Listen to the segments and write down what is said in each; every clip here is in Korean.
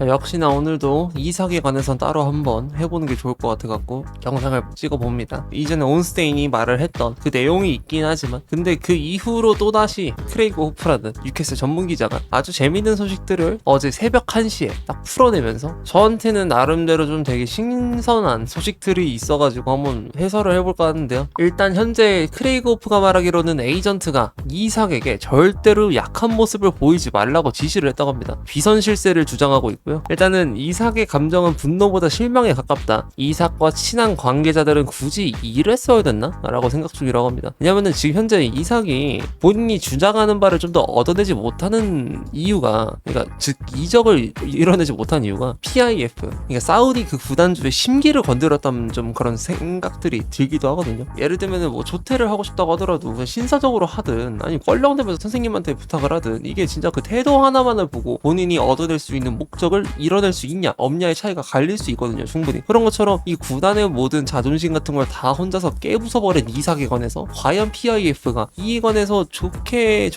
역시나 오늘도 이삭에 관해선 따로 한번 해보는 게 좋을 것 같아갖고 영상을 찍어봅니다. 이전에 온스테인이 말을 했던 그 내용이 있긴 하지만 근데 그 이후로 또다시 크레이그 호프라는 뉴캐슬 전문기자가 아주 재밌는 소식들을 어제 새벽 1시에 딱 풀어내면서 저한테는 나름대로 좀 되게 신선한 소식들이 있어가지고 한번 해설을 해볼까 하는데요. 일단 현재 크레이그 호프가 말하기로는 에이전트가 이삭에게 절대로 약한 모습을 보이지 말라고 지시를 했다고 합니다. 비선 실세를 주장하고 있고요. 일단은 이삭의 감정은 분노보다 실망에 가깝다. 이삭과 친한 관계자들은 굳이 이랬어야 됐나? 라고 생각 중이라고 합니다. 왜냐면은 지금 현재 이삭이 본인이 주장하는 바를 좀 더 얻어내지 못하는 이유가, 그러니까 즉 이적을 이뤄내지 못한 이유가 PIF, 그러니까 사우디 그 구단주의 심기를 건드렸다는 좀 그런 생각들이 들기도 하거든요. 예를 들면은 뭐 조퇴를 하고 싶다고 하더라도 그냥 신사적으로 하든 아니 껄렁대면서 선생님한테 부탁을 하든 이게 진짜 그 태도 하나만을 보고 본인이 얻어낼 수 있는 목적을 이뤄낼 수 있냐 없냐의 차이가 갈릴 수 있거든요. 충분히 그런 것처럼 이 구단의 모든 자존심 같은 걸 다 혼자서 깨부숴버린 이삭에 관해서 과연 PIF가 이 관해서 좋게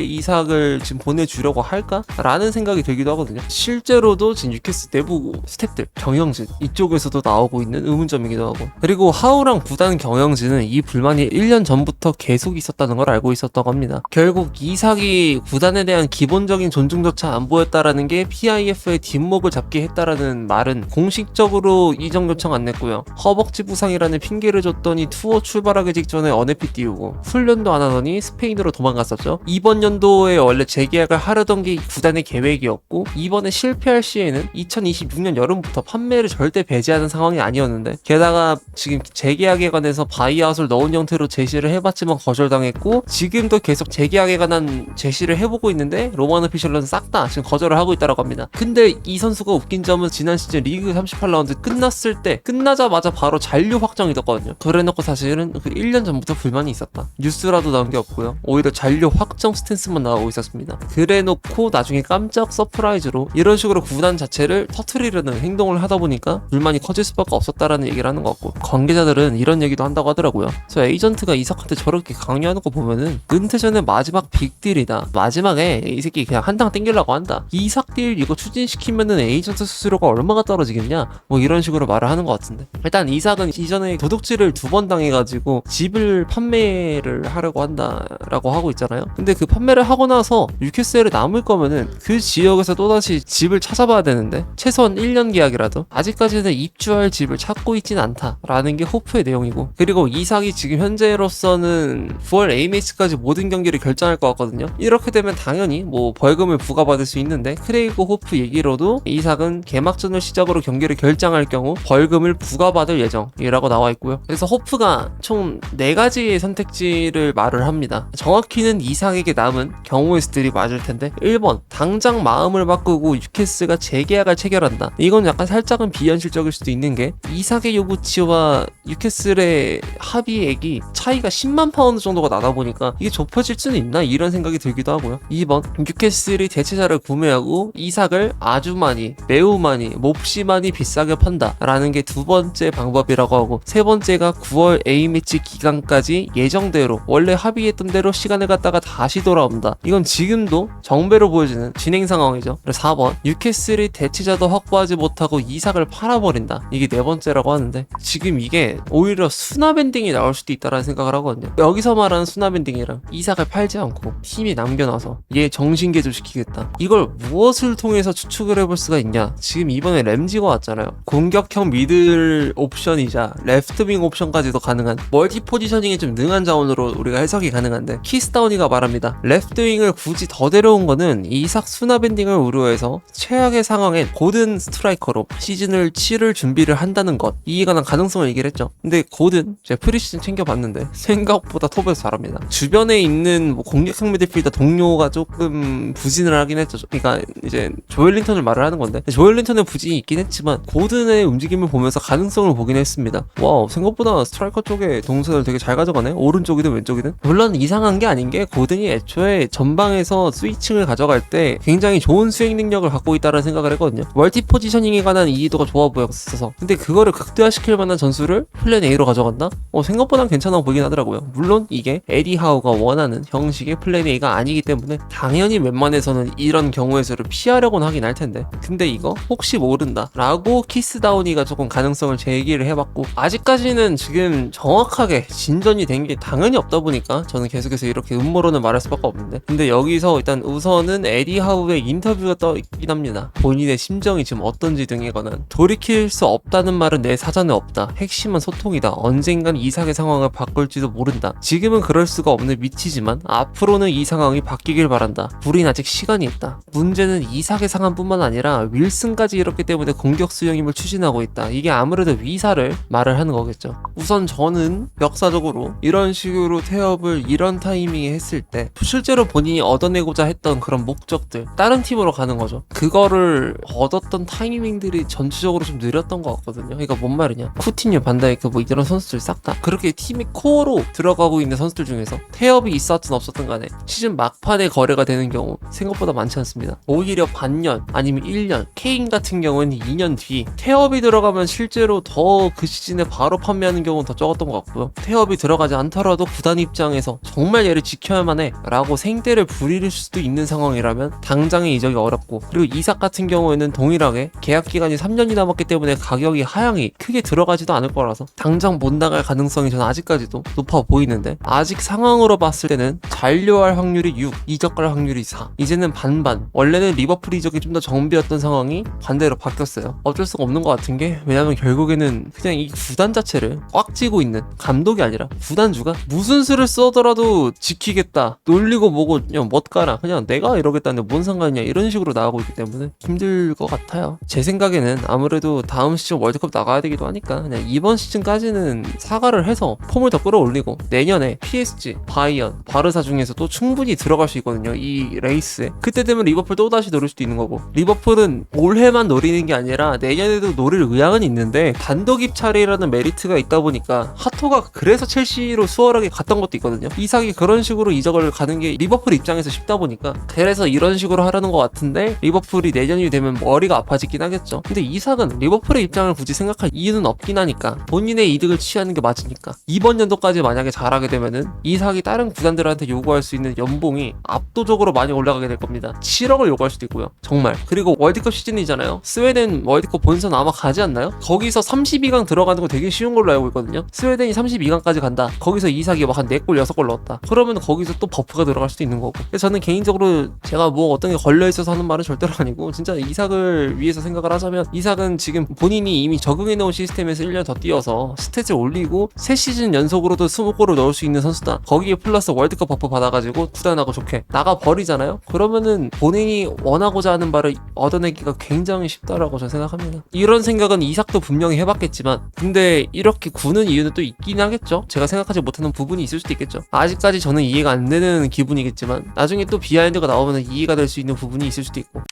이삭을 지금 보내주려고 할까? 라는 생각이 들기도 하거든요. 실제로도 지금 뉴캐슬 내부 스태프들 경영진 이쪽에서도 나오고 있는 의문점이기도 하고, 그리고 하우랑 구단 경영진은 이 불만이 1년 전부터 계속 있었다는 걸 알고 있었다고 합니다. 결국 이삭이 구단에 대한 기본적인 존중조차 안 보였다라는 게 PIF의 뒷목을 잡게 했다라는 말은 공식적으로 이적 요청 안 냈고요. 허벅지 부상이라는 핑계를 줬더니 투어 출발하기 직전에 언해피 띄우고 훈련도 안 하더니 스페인으로 도망갔었죠. 이번 연도에 원래 재계약을 하려던 게 구단의 계획이었고 이번에 실패할 시에는 2026년 여름부터 판매를 절대 배제하는 상황이 아니었는데, 게다가 지금 재계약에 관해서 바이아웃을 넣은 형태로 제시를 해봤지만 거절당했고 지금도 계속 재계약에 관한 제시를 해보고 있는데 로마노 피셜러는 싹 다 지금 거절을 하고 있다고 합니다. 근데 이 선수가 웃긴 점은 지난 시즌 리그 38라운드 끝났을 때 끝나자마자 바로 잔류 확정이 됐거든요. 그래놓고 사실은 그 1년 전부터 불만이 있었다. 뉴스라도 나온 게 없고요. 오히려 잔류 확정 스탠스만 나오고 있었습니다. 그래놓고 나중에 깜짝 서프라이즈로 이런 식으로 구단 자체를 터트리려는 행동을 하다 보니까 불만이 커질 수밖에 없었다라는 얘기를 하는 것 같고, 관계자들은 이런 얘기도 한다고 하더라고요. 저 에이전트가 이삭한테 저렇게 강요하는 거 보면은 은퇴 전에 마지막 빅딜이다. 마지막에 이 새끼 그냥 한 당 땡기려고 한다. 이삭 딜 이거 추진시키면은 에이전트 수수료가 얼마가 떨어지겠냐? 뭐 이런 식으로 말을 하는 것 같은데, 일단 이삭은 이전에 도둑질을 2번 당해가지고 집을 판매를 하려고 한다라고 하고 있잖아요. 근데 그 판매를 하고 나서 뉴캐슬에 남을 거면은 그 지역에서 또다시 집을 찾아봐야 되는데 최소한 1년 계약이라도 아직까지는 입주할 집을 찾고 있진 않다라는 게 호프의 내용이고, 그리고 이삭이 지금 현재로서는 9월 A매치까지 모든 경기를 결정할 것 같거든요. 이렇게 되면 당연히 뭐 벌금을 부과받을 수 있는데, 크레이그 호프 얘기로도 이삭은 개막전을 시작으로 경기를 결정할 경우 벌금을 부과받을 예정이라고 나와 있고요. 그래서 호프가 총 4가지의 선택지를 말을 합니다. 정확히는 이삭에게 남은 경우의 수들이 맞을 텐데, 1번 당장 마음을 바꾸고 뉴캐슬가 재계약을 체결한다. 이건 약간 살짝은 비현실적일 수도 있는 게 이삭의 요구치와 뉴캐슬의 합의액이 차이가 10만 파운드 정도가 나다 보니까 이게 좁혀질 수는 있나? 이런 생각이 들기도 하고요. 2번 뉴캐슬이 대체자를 구매하고 이삭을 아주 많이, 매우 많이, 몹시 많이 비싸게 판다 라는 게 2번째 방법이라고 하고, 3번째가 9월 A매치 기간까지 예정대로 원래 합의했던 대로 시간을 갖다가 다시 돌아온다. 이건 지금도 정배로 보여지는 진행 상황이죠. 그리고 4번 뉴캐슬이 대체자도 확보하지 못하고 이삭을 팔아버린다. 이게 4번째라고 하는데, 지금 이게 오히려 수납 엔딩이 나올 수도 있다라는 생각을 하거든요. 여기서 말하는 수납 엔딩이랑 이삭을 팔지 않고 팀이 남겨놔서 얘 정신개조시키겠다. 이걸 무엇을 통해서 추측을 해볼 수가 있냐? 지금 이번에 램지가 왔잖아요. 공격형 미들 옵션이자 레프트윙 옵션까지도 가능한 멀티 포지셔닝에 좀 능한 자원으로 우리가 해석이 가능한데, 키스다운이가 말합니다. 레프트윙을 굳이 더 데려온 거는 이삭 수납 엔딩을 우려해서 최악의 상황엔 고든 스트라이커로 시즌을 치를 준비를 한다는 것, 이에 관한 가능성을 얘기를 했죠. 근데 고든 제가 프리시즌 챙겨봤는데 생각보다 톱에서 잘합니다. 주변에 있는 뭐 공격형 미드필더 동료가 조금 부진을 하긴 했죠. 그러니까 이제 조엘린턴을 말을 하는 건데, 조엘린턴의 부진이 있긴 했지만 고든의 움직임을 보면서 가능성을 보긴 했습니다. 와우, 생각보다 스트라이커 쪽에 동선을 되게 잘 가져가네. 오른쪽이든 왼쪽이든. 물론 이상한 게 아닌 게 고든이 애초에 전방에서 스위칭을 가져갈 때 굉장히 좋은 수행 능력을 갖고 있다는 생각을 했거든요. 멀티 포지셔닝에 관한 이해도가 좋아 보였어서. 근데 그거를 극대화시킬 만한 전술을 플랜 A로 가져간다? 생각보단 괜찮아 보이긴 하더라고요. 물론 이게 에디 하우가 원하는 형식의 플랜 A가 아니기 때문에 당연히 웬만해서는 이런 경우에서를 피하려고는 하긴 할 텐데, 텐데. 근데 이거 혹시 모른다 라고 키스다운이가 조금 가능성을 제기를 해봤고, 아직까지는 지금 정확하게 진전이 된 게 당연히 없다 보니까 저는 계속해서 이렇게 음모론을 말할 수밖에 없는데, 근데 여기서 일단 우선은 에디 하우의 인터뷰가 떠 있긴 합니다. 본인의 심정이 지금 어떤지 등에 관한. 돌이킬 수 없다는 말은 내 사전에 없다. 핵심은 소통이다. 언젠간 이삭의 상황을 바꿀지도 모른다. 지금은 그럴 수가 없는 위치지만 앞으로는 이 상황이 바뀌길 바란다. 우린 아직 시간이 있다. 문제는 이삭의 상황뿐만 아니라 윌슨까지 이렇기 때문에 공격 수용임을 추진하고 있다. 이게 아무래도 위사를 말을 하는 거겠죠. 우선 저는 역사적으로 이런 식으로 태업을 이런 타이밍에 했을 때 실제로 본인이 얻어내고자 했던 그런 목적들, 다른 팀으로 가는 거죠. 그거를 얻었던 타이밍들이 전체적으로 좀 느렸던 것 같거든요. 그러니까 뭔 말이냐, 쿠티뉴, 반다이크 뭐 이런 선수들 싹 다 그렇게 팀의 코어로 들어가고 있는 선수들 중에서 태업이 있었든 없었든 간에 시즌 막판에 거래가 되는 경우 생각보다 많지 않습니다. 오히려 반년 아니면 1년, 케인 같은 경우는 2년 뒤 태업이 들어가면 실제로 더 그 시즌에 바로 판매하는 경우는 더 적었던 것 같고요. 태업이 들어가지 않더라도 구단 입장에서 정말 얘를 지켜야만 해 라고 생떼를 부릴 수도 있는 상황이라면 당장의 이적이 어렵고, 그리고 이삭 같은 경우에는 동일하게 계약 기간이 3년이 남았기 때문에 가격이 하향이 크게 들어가지도 않을 거라서 당장 못 나갈 가능성이 저는 아직까지도 높아 보이는데, 아직 상황으로 봤을 때는 잔류할 확률이 6, 이적할 확률이 4. 이제는 반반. 원래는 리버풀 이적이 좀 더 정비였던 상황이 반대로 바뀌었어요. 어쩔 수가 없는 것 같은 게, 왜냐면 결국에는 그냥 이 구단 자체를 꽉 쥐고 있는 감독이 아니라 구단주가 무슨 수를 써더라도 지키겠다, 놀리고 뭐고 그냥 멋가라, 그냥 내가 이러겠다는데 뭔 상관이냐, 이런 식으로 나가고 있기 때문에 힘들 것 같아요. 제 생각에는 아무래도 다음 시즌 월드컵 나가야 되기도 하니까 그냥 이번 시즌까지는 사과를 해서 폼을 더 끌어올리고 내년에 PSG, 바이언, 바르사 중에서도 충분히 들어갈 수 있거든요, 이 레이스에. 그때 되면 리버풀 또다시 노릴 수도 있는 거고, 리버풀은 올해만 노리는 게 아니라 내년에도 노릴 의향은 있는데 단독 입찰이라는 메리트가 있다 보니까 하토가 그래서 첼시로 수월하게 갔던 것도 있거든요. 이삭이 그런 식으로 이적을 가는 게 리버풀 입장에서 쉽다 보니까 그래서 이런 식으로 하려는 것 같은데, 리버풀이 내년이 되면 머리가 아파지긴 하겠죠. 근데 이삭은 리버풀의 입장을 굳이 생각할 이유는 없긴 하니까 본인의 이득을 취하는 게 맞으니까 이번 연도까지 만약에 잘하게 되면은 이삭이 다른 구단들한테 요구할 수 있는 연봉이 압도적으로 많이 올라가게 될 겁니다. 7억을 요구할 수도 있고요, 정말. 그리고 월드컵 시즌이잖아요. 스웨덴 월드컵 본선 아마 가지 않나요? 거기서 32강 들어가는 거 되게 쉬운 걸로 알고 있거든요. 스웨덴이 32강까지 간다. 거기서 이삭이 막 한 4골 6골 넣었다. 그러면 거기서 또 버프가 들어갈 수도 있는 거고. 그래서 저는 개인적으로 제가 뭐 어떤 게 걸려있어서 하는 말은 절대로 아니고, 진짜 이삭을 위해서 생각을 하자면 이삭은 지금 본인이 이미 적응해놓은 시스템에서 1년 더 뛰어서 스탯을 올리고 3시즌 연속으로도 20골을 넣을 수 있는 선수다. 거기에 플러스 월드컵 버프 받아가지고 구단하고 좋게 나가버리잖아요. 그러면은 본인이 원하고자 하는 바를 얻어내기가 굉장히 쉽다라고 저는 생각합니다. 이런 생각은 이삭도 분명히 해봤겠지만, 근데 이렇게 구는 이유는 또 있긴 하겠죠. 제가 생각하지 못하는 부분이 있을 수도 있겠죠. 아직까지 저는 이해가 안 되는 기분이겠지만 나중에 또 비하인드가 나오면 이해가 될 수 있는 부분이 있을 수도 있고.